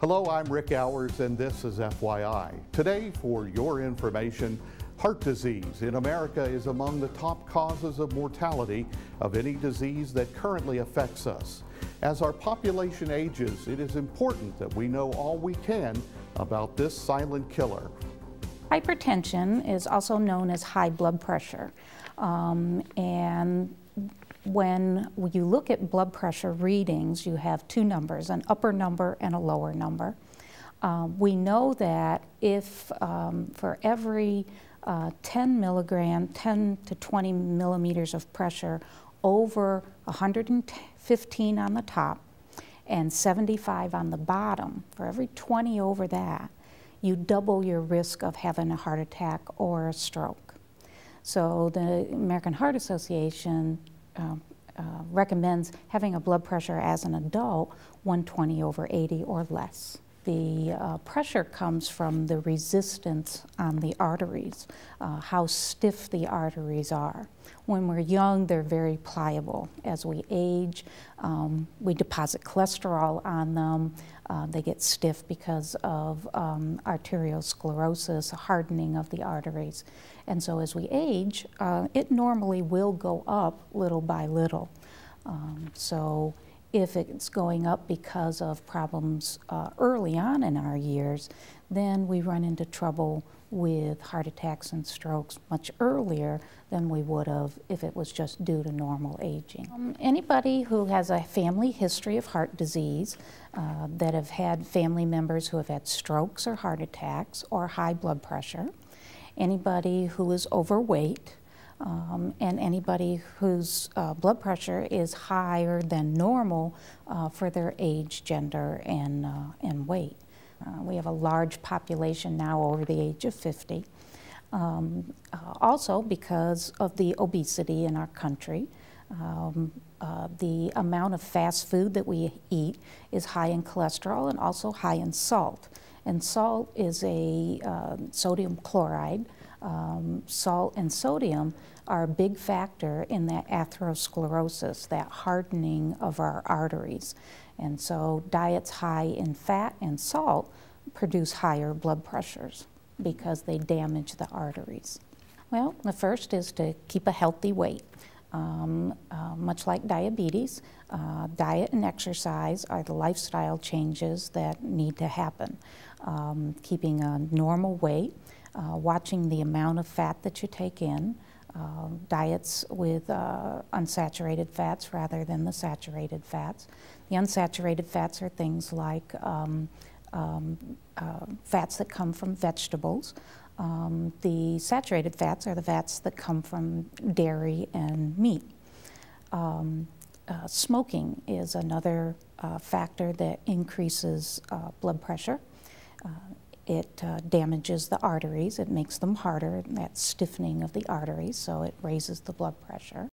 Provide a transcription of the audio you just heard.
Hello, I'm Rick Hours, and this is FYI. Today, for your information, heart disease in America is among the top causes of mortality of any disease that currently affects us. As our population ages, it is important that we know all we can about this silent killer. Hypertension is also known as high blood pressure, and when you look at blood pressure readings, you have two numbers, an upper number and a lower number. We know that if for every 10 to 20 millimeters of pressure over 115 on the top and 75 on the bottom, for every 20 over that, you double your risk of having a heart attack or a stroke. So the American Heart Association recommends having a blood pressure as an adult 120 over 80 or less. The pressure comes from the resistance on the arteries, how stiff the arteries are. When we're young, they're very pliable. As we age, we deposit cholesterol on them. They get stiff because of arteriosclerosis, hardening of the arteries. And so as we age, it normally will go up little by little. So if it's going up because of problems early on in our years, then we run into trouble with heart attacks and strokes much earlier than we would have if it was just due to normal aging. Anybody who has a family history of heart disease, that have had family members who have had strokes or heart attacks or high blood pressure, anybody who is overweight, and anybody whose blood pressure is higher than normal for their age, gender, and weight. We have a large population now over the age of 50. Also because of the obesity in our country, the amount of fast food that we eat is high in cholesterol and also high in salt. And salt is a sodium chloride. Salt and sodium are a big factor in that atherosclerosis, that hardening of our arteries. And so diets high in fat and salt produce higher blood pressures because they damage the arteries. Well, the first is to keep a healthy weight. Much like diabetes, diet and exercise are the lifestyle changes that need to happen. Keeping a normal weight, watching the amount of fat that you take in, diets with unsaturated fats rather than the saturated fats. The unsaturated fats are things like fats that come from vegetables. The saturated fats are the fats that come from dairy and meat. Smoking is another factor that increases blood pressure. It damages the arteries, it makes them harder, that stiffening of the arteries, so it raises the blood pressure.